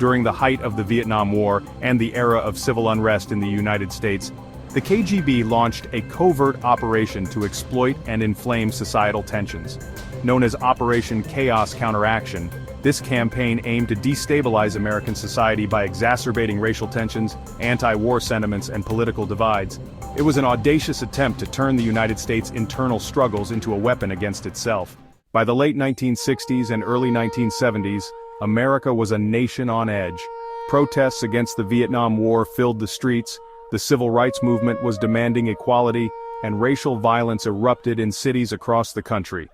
During the height of the Vietnam War and the era of civil unrest in the United States, the KGB launched a covert operation to exploit and inflame societal tensions. Known as Operation Counteraction, this campaign aimed to destabilize American society by exacerbating racial tensions, anti-war sentiments, and political divides. It was an audacious attempt to turn the United States' internal struggles into a weapon against itself. By the late 1960s and early 1970s, America was a nation on edge. Protests against the Vietnam War filled the streets, the civil rights movement was demanding equality, and racial violence erupted in cities across the country.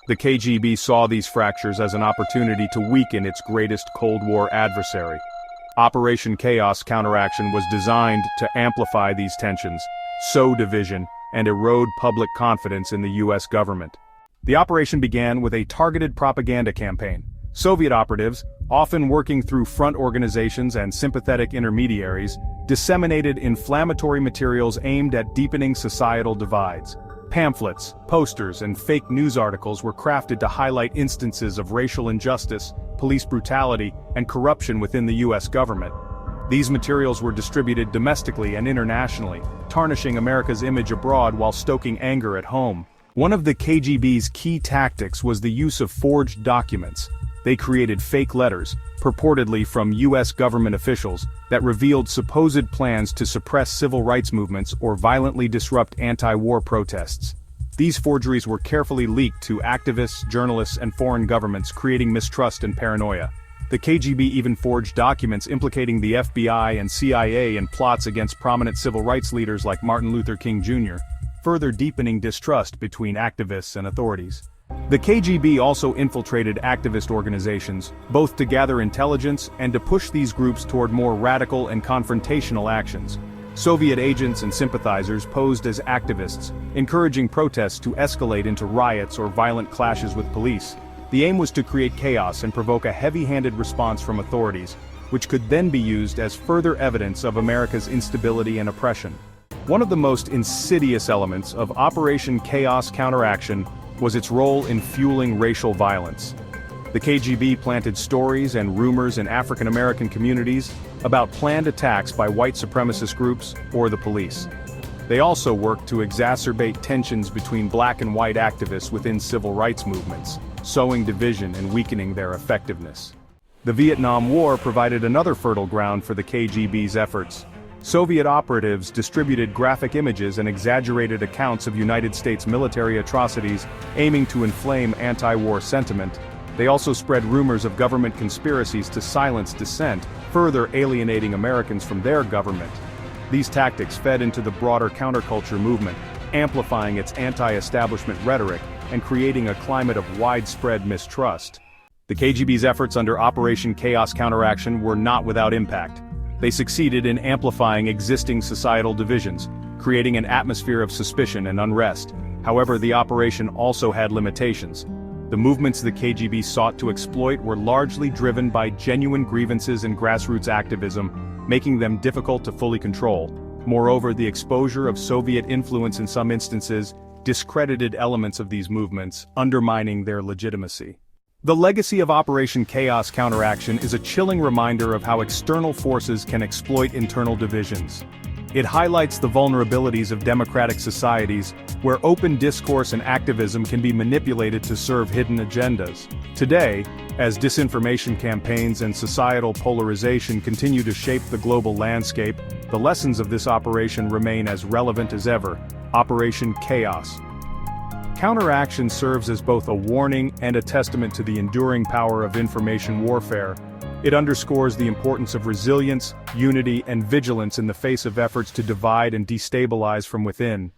The KGB saw these fractures as an opportunity to weaken its greatest Cold War adversary. Operation Counteraction was designed to amplify these tensions, sow division, and erode public confidence in the U.S. government. The operation began with a targeted propaganda campaign. Soviet operatives, often working through front organizations and sympathetic intermediaries, disseminated inflammatory materials aimed at deepening societal divides. Pamphlets, posters, and fake news articles were crafted to highlight instances of racial injustice, police brutality, and corruption within the U.S. government. These materials were distributed domestically and internationally, tarnishing America's image abroad while stoking anger at home. One of the KGB's key tactics was the use of forged documents. They created fake letters, purportedly from U.S. government officials, that revealed supposed plans to suppress civil rights movements or violently disrupt anti-war protests. These forgeries were carefully leaked to activists, journalists, and foreign governments, creating mistrust and paranoia. The KGB even forged documents implicating the FBI and CIA in plots against prominent civil rights leaders like Martin Luther King Jr., further deepening distrust between activists and authorities. The KGB also infiltrated activist organizations, both to gather intelligence and to push these groups toward more radical and confrontational actions. Soviet agents and sympathizers posed as activists, encouraging protests to escalate into riots or violent clashes with police. The aim was to create chaos and provoke a heavy-handed response from authorities, which could then be used as further evidence of America's instability and oppression. One of the most insidious elements of Operation Counteraction was its role in fueling racial violence. The KGB planted stories and rumors in African American communities about planned attacks by white supremacist groups or the police. They also worked to exacerbate tensions between black and white activists within civil rights movements, sowing division and weakening their effectiveness. The Vietnam War provided another fertile ground for the KGB's efforts. Soviet operatives distributed graphic images and exaggerated accounts of United States military atrocities, aiming to inflame anti-war sentiment. They also spread rumors of government conspiracies to silence dissent, further alienating Americans from their government. These tactics fed into the broader counterculture movement, amplifying its anti-establishment rhetoric and creating a climate of widespread mistrust. The KGB's efforts under Operation Counteraction were not without impact. They succeeded in amplifying existing societal divisions, creating an atmosphere of suspicion and unrest. However, the operation also had limitations. The movements the KGB sought to exploit were largely driven by genuine grievances and grassroots activism, making them difficult to fully control. Moreover, the exposure of Soviet influence in some instances discredited elements of these movements, undermining their legitimacy. The legacy of Operation Counteraction is a chilling reminder of how external forces can exploit internal divisions. It highlights the vulnerabilities of democratic societies, where open discourse and activism can be manipulated to serve hidden agendas. Today, as disinformation campaigns and societal polarization continue to shape the global landscape, the lessons of this operation remain as relevant as ever. Operation Chaos. Counteraction serves as both a warning and a testament to the enduring power of information warfare. It underscores the importance of resilience, unity, and vigilance in the face of efforts to divide and destabilize from within.